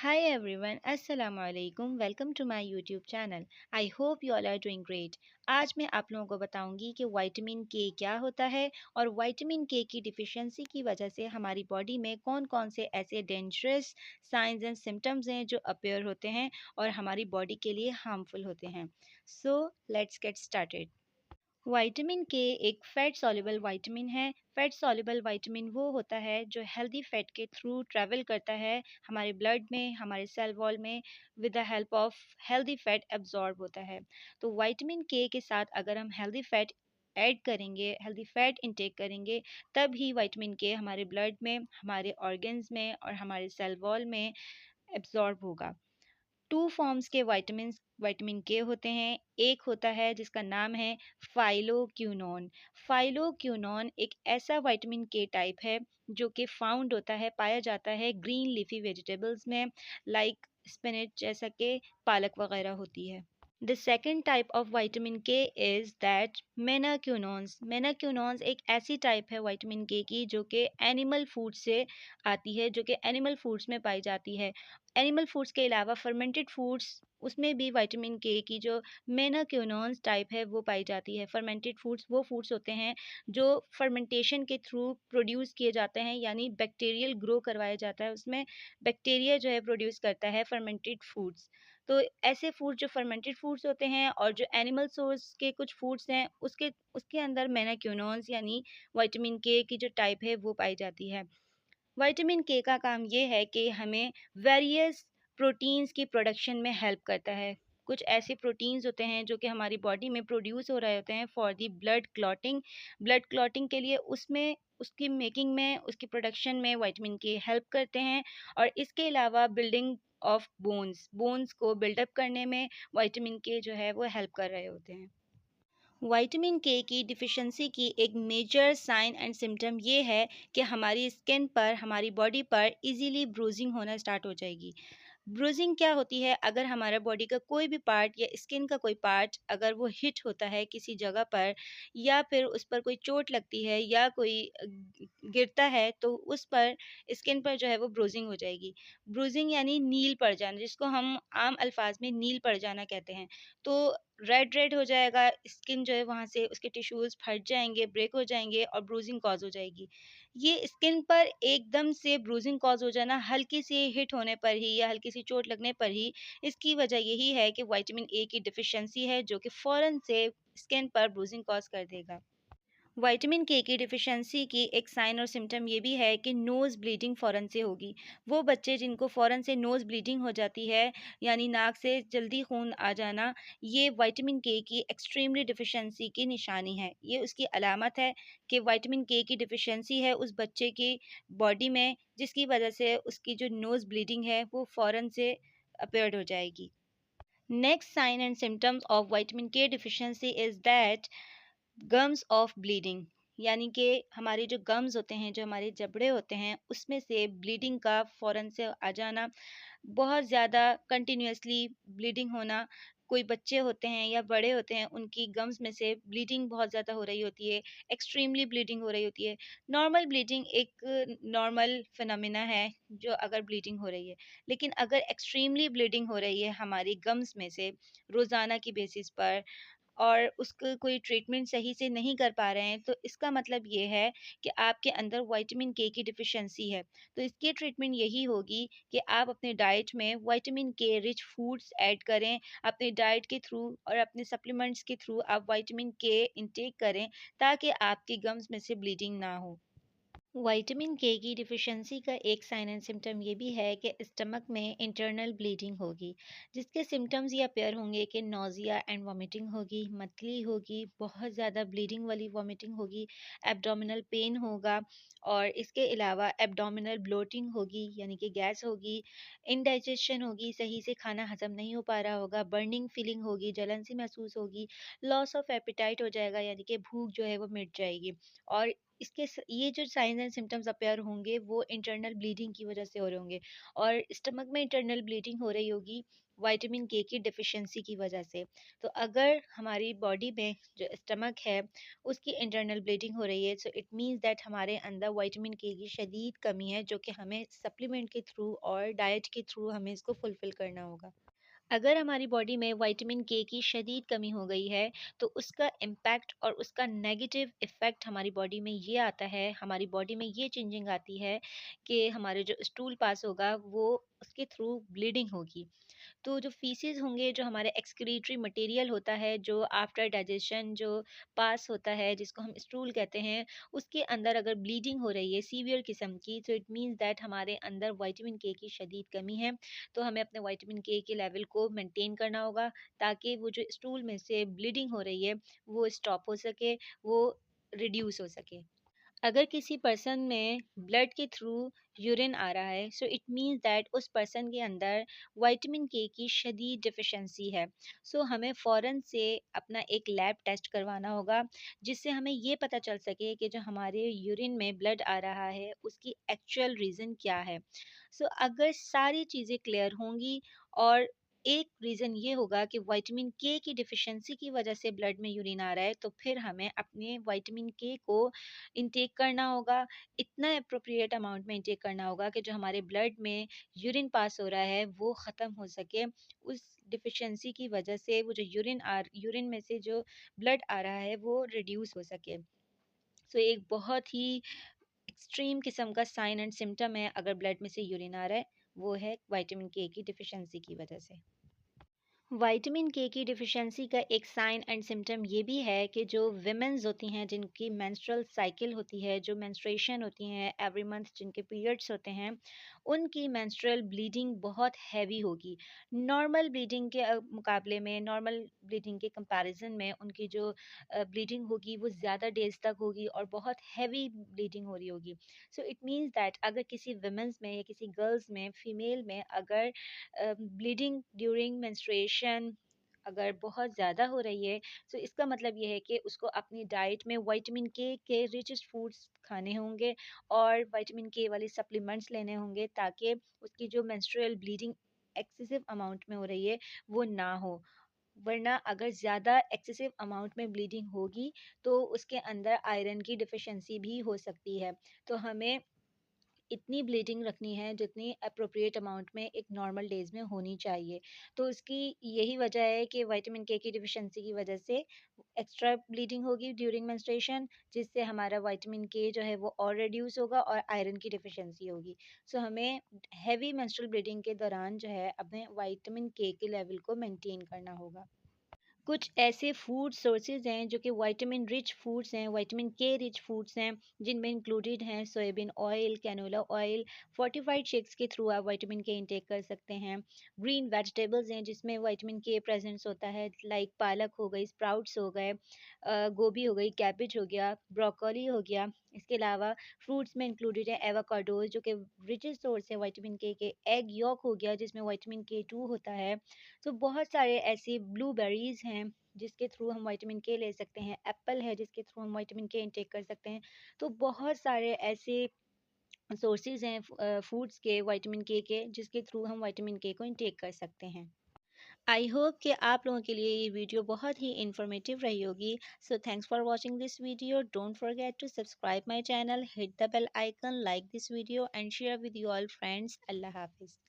Hi everyone, Assalamu alaikum. Welcome to my YouTube channel. I hope you all are doing great. आज मैं आप लोगों को बताऊंगी कि विटामिन के क्या होता है और विटामिन के की डिफिशियंसी की वजह से हमारी बॉडी में कौन कौन से ऐसे डेंजरस साइंस एंड सिम्टम्स हैं जो अपीयर होते हैं और हमारी बॉडी के लिए हार्मफुल होते हैं. So let's get started. Vitamin के एक फैट सॉल्युबल विटामिन है. फैट सॉल्युबल विटामिन वो होता है जो हेल्दी फैट के थ्रू ट्रैवल करता है हमारे ब्लड में, हमारे सेल वॉल में, with the help of healthy fat absorb होता है. तो विटामिन के साथ अगर हम हेल्दी फैट ऐड करेंगे, हेल्दी फैट इंटेक करेंगे, तब ही विटामिन के हमारे ब्लड में, हमारे ऑर्गन्स में और हमारे सेल वॉल में एब्जॉर्ब होगा. टू फॉर्म्स के विटामिन के होते हैं. एक होता है जिसका नाम है फाइलोक्यूनोन. फाइलोक्यूनोन एक ऐसा विटामिन के टाइप है जो कि फाउंड होता है, पाया जाता है ग्रीन लीफी वेजिटेबल्स में, लाइक स्पिनच जैसा कि पालक वगैरह होती है. The second type of vitamin K is that मेनाक्यूनॉन्स. मेनाक्यूनॉन्स एक ऐसी टाइप है विटामिन के की जो कि एनिमल फूड से आती है, जो कि एनिमल फूड्स में पाई जाती है. एनिमल फूड्स के अलावा फर्मेंटेड फूड्स, उसमें भी विटामिन के की जो मेनाक्यूनॉन्स टाइप है वो पाई जाती है. फर्मेंटेड फूड्स वो फूड्स होते हैं जो फर्मेंटेशन के थ्रू प्रोड्यूस किए जाते हैं, यानी बैक्टीरियल ग्रो करवाया जाता है, उसमें बैक्टीरिया जो है प्रोड्यूस करता है फर्मेंटेड फूड्स. तो ऐसे फूड जो फर्मेंटेड फूड्स होते हैं और जो एनिमल सोर्स के कुछ फूड्स हैं, उसके उसके अंदर मेनाक्यूनोन्स यानी विटामिन के की जो टाइप है वो पाई जाती है. विटामिन के का काम ये है कि हमें वेरियस प्रोटीन्स की प्रोडक्शन में हेल्प करता है. कुछ ऐसे प्रोटीन्स होते हैं जो कि हमारी बॉडी में प्रोड्यूस हो रहे होते हैं for the blood clotting. Blood clotting के लिए उसमें, उसकी मेकिंग में, उसकी प्रोडक्शन में विटामिन के हेल्प करते हैं. और इसके अलावा बिल्डिंग ऑफ बोन्स, बोन्स को बिल्डअप करने में विटामिन के जो है वो हेल्प कर रहे होते हैं. विटामिन के की डिफिशिएंसी की एक मेजर साइन एंड सिम्टम ये है कि हमारी स्किन पर, हमारी बॉडी पर इजीली ब्रूजिंग होना स्टार्ट हो जाएगी. ब्रूजिंग क्या होती है? अगर हमारा बॉडी का कोई भी पार्ट या स्किन का कोई पार्ट अगर वो हिट होता है किसी जगह पर, या फिर उस पर कोई चोट लगती है या कोई गिरता है, तो उस पर, स्किन पर जो है वो ब्रूजिंग हो जाएगी. ब्रूजिंग यानी नील पड़ जाना, जिसको हम आम अल्फाज में नील पड़ जाना कहते हैं. तो रेड रेड हो जाएगा स्किन, जो है वहाँ से उसके टिश्यूज़ फट जाएँगे, ब्रेक हो जाएँगे और ब्रूजिंग कॉज़ हो जाएगी. ये स्किन पर एकदम से ब्रूजिंग कॉज़ हो जाना हल्की सी हिट होने पर ही या हल्की सी चोट लगने पर ही, इसकी वजह यही है कि विटामिन ए की डिफ़िशियंसी है, जो कि फ़ौरन से स्किन पर ब्रूजिंग कॉज़ कर देगा. विटामिन के की डिफ़िशियंसी की एक साइन और सिम्पटम ये भी है कि नोज़ ब्लीडिंग फ़ौरन से होगी. वो बच्चे जिनको फ़ौरन से नोज़ ब्लीडिंग हो जाती है, यानी नाक से जल्दी खून आ जाना, ये विटामिन के की एक्सट्रीमली डिफ़िशियंसी की निशानी है. ये उसकी अलामत है कि विटामिन के की डिफ़िशियंसी है उस बच्चे की बॉडी में, जिसकी वजह से उसकी जो नोज़ ब्लीडिंग है वो फ़ौरन से अपीयर्ड हो जाएगी. Next sign and symptoms of vitamin K deficiency is that gums of bleeding, यानी कि हमारे जो गम्स होते हैं, जो हमारे जबड़े होते हैं, उसमें से ब्लीडिंग का फ़ौरन से आ जाना, बहुत ज़्यादा कंटिन्यूअसली ब्लीडिंग होना. कोई बच्चे होते हैं या बड़े होते हैं, उनकी गम्स में से ब्लीडिंग बहुत ज़्यादा हो रही होती है, एक्सट्रीमली ब्लीडिंग हो रही होती है. नॉर्मल ब्लीडिंग एक नॉर्मल फिनोमिना है जो अगर ब्लीडिंग हो रही है, लेकिन अगर एक्सट्रीमली ब्लीडिंग हो रही है हमारी गम्स में से रोज़ाना की बेसिस पर, और उसको कोई ट्रीटमेंट सही से नहीं कर पा रहे हैं, तो इसका मतलब ये है कि आपके अंदर विटामिन के की डिफ़िशियंसी है. तो इसकी ट्रीटमेंट यही होगी कि आप अपने डाइट में vitamin K rich foods add करें. अपने डाइट के थ्रू और अपने सप्लीमेंट्स के थ्रू आप विटामिन के इंटेक करें, ताकि आपकी गम्स में से ब्लीडिंग ना हो. विटामिन के की डिफिशियंसी का एक साइन एंड सिम्टम ये भी है कि स्टमक में इंटरनल ब्लीडिंग होगी, जिसके सिम्टम्स ये अपेयर होंगे कि नोज़िया एंड वॉमिटिंग होगी, मतली होगी, बहुत ज़्यादा ब्लीडिंग वाली वॉमिटिंग होगी, एब्डोमिनल पेन होगा, और इसके अलावा एब्डोमिनल ब्लोटिंग होगी, यानी कि गैस होगी, इनडाइजेशन होगी, सही से खाना हजम नहीं हो पा रहा होगा, बर्निंग फीलिंग होगी, जलन सी महसूस होगी, लॉस ऑफ एपिटाइट हो जाएगा, यानी कि भूख जो है वो मिट जाएगी. और ये जो साइंस एंड सिम्टम्स अपेयर होंगे वो इंटरनल ब्लीडिंग की वजह से हो रहे होंगे, और स्टमक में इंटरनल ब्लीडिंग हो रही होगी विटामिन के की डिफिशिएंसी की वजह से। तो अगर हमारी बॉडी में जो स्टमक है उसकी इंटरनल ब्लीडिंग हो रही है, सो इट मीन्स दैट हमारे अंदर विटामिन के की शदीद कमी है, जो कि हमें सप्लीमेंट के थ्रू और डाइट के थ्रू हमें इसको फुलफिल करना होगा। अगर हमारी बॉडी में विटामिन के की शदीद कमी हो गई है, तो उसका इम्पैक्ट और उसका नेगेटिव इफ़ेक्ट हमारी बॉडी में ये आता है, हमारी बॉडी में ये चेंजिंग आती है कि हमारे जो स्टूल पास होगा वो उसके थ्रू ब्लीडिंग होगी। तो जो फीसेस होंगे, जो हमारे एक्सक्रीटरी मटेरियल होता है, जो आफ्टर डाइजेशन जो पास होता है, जिसको हम स्टूल कहते हैं, उसके अंदर अगर ब्लीडिंग हो रही है सीवियर किस्म की, तो इट मीन्स दैट हमारे अंदर विटामिन के की शदीद कमी है। तो हमें अपने विटामिन के लेवल को मेंटेन करना होगा, ताकि वो जो स्टूल में से ब्लीडिंग हो रही है वो स्टॉप हो सके, वो रिड्यूस हो सके। अगर किसी पर्सन में ब्लड के थ्रू यूरिन आ रहा है, सो इट मीन्स दैट उस पर्सन के अंदर विटामिन के की शदीद डिफिशेंसी है। सो हमें फ़ौरन से अपना एक लैब टेस्ट करवाना होगा, जिससे हमें ये पता चल सके कि जो हमारे यूरिन में ब्लड आ रहा है उसकी एक्चुअल रीज़न क्या है। सो अगर सारी चीज़ें क्लियर होंगी, और एक रीज़न ये होगा कि विटामिन के की डिफिशिएंसी की वजह से ब्लड में यूरिन आ रहा है, तो फिर हमें अपने विटामिन के को इंटेक करना होगा, इतना एप्रोप्रिएट अमाउंट में इंटेक करना होगा कि जो हमारे ब्लड में यूरिन पास हो रहा है वो ख़त्म हो सके। उस डिफिशिएंसी की वजह से वो जो यूरिन में से जो ब्लड आ रहा है वो रिड्यूस हो सके। सो एक बहुत ही एक्सट्रीम किस्म का साइन एंड सिम्टम है अगर ब्लड में से यूरिन आ रहा है, वो है विटामिन के की डिफिशिएंसी की वजह से। विटामिन के की डिफिशिएंसी का एक साइन एंड सिम्टम ये भी है कि जो विमेंस होती हैं, जिनकी मेंस्ट्रुअल साइकिल होती है, जो मेंस्ट्रुएशन होती हैं एवरी मंथ, जिनके पीरियड्स होते हैं, उनकी मेंस्ट्रुअल ब्लीडिंग बहुत हैवी होगी। नॉर्मल ब्लीडिंग के मुकाबले में, नॉर्मल ब्लीडिंग के कंपैरिजन में उनकी जो ब्लीडिंग होगी वो ज़्यादा डेज तक होगी और बहुत हैवी ब्लीडिंग हो रही होगी। सो इट मीन्स दैट अगर किसी विमेंस में या किसी गर्ल्स में, फीमेल में अगर ब्लीडिंग ड्यूरिंग मेंस्ट्रुएशन अगर बहुत ज़्यादा हो रही है, तो इसका मतलब ये है कि उसको अपनी डाइट में विटामिन के रिचेस्ट फूड्स खाने होंगे और विटामिन के वाले सप्लीमेंट्स लेने होंगे, ताकि उसकी जो मेंस्ट्रुअल ब्लीडिंग एक्सेसिव अमाउंट में हो रही है वो ना हो। वरना अगर ज़्यादा एक्सेसिव अमाउंट में ब्लीडिंग होगी, तो उसके अंदर आयरन की डिफिशिएंसी भी हो सकती है। तो हमें इतनी ब्लीडिंग रखनी है जितनी अप्रोप्रिएट अमाउंट में एक नॉर्मल डेज़ में होनी चाहिए। तो इसकी यही वजह है कि विटामिन के की डिफिशिएंसी की वजह से एक्स्ट्रा ब्लीडिंग होगी ड्यूरिंग मेंस्ट्रुएशन, जिससे हमारा विटामिन के जो है वो और रिड्यूस होगा और आयरन की डिफिशिएंसी होगी। सो हमें हेवी मेंस्ट्रुअल ब्लीडिंग के दौरान जो है अपने विटामिन के लेवल को मेंटेन करना होगा। कुछ ऐसे फूड सोर्सेज हैं जो कि विटामिन रिच फूड्स हैं, विटामिन के रिच फूड्स हैं, जिनमें इंक्लूडेड हैं soybean oil, canola oil. Fortified shakes के थ्रू आप विटामिन के इंटेक कर सकते हैं। ग्रीन वेजिटेबल्स हैं जिसमें विटामिन के प्रेजेंस होता है, लाइक पालक हो गई, स्प्राउट्स हो गए, गोभी हो गई, कैबेज हो गया, ब्रोकली हो गया। इसके अलावा फ्रूट्स में इंक्लूडेड है एवोकाडोज, जो कि रिचेस्ट सोर्स है विटामिन के। एग यॉक हो गया जिसमें विटामिन के टू होता है। तो बहुत सारे ऐसे ब्लूबेरीज़ हैं जिसके थ्रू हम विटामिन के ले सकते हैं, एप्पल है जिसके थ्रू हम विटामिन के इंटेक कर सकते हैं। तो बहुत सारे ऐसे सोर्सेज हैं फूड्स के विटामिन के जिसके थ्रू हम विटामिन के को इंटेक कर सकते हैं। आई होप कि आप लोगों के लिए ये वीडियो बहुत ही इंफॉर्मेटिव रही होगी। So thanks for watching this video. Don't forget to subscribe my channel, hit the bell icon, like this video and share with you all friends. अल्लाह हाफिज़।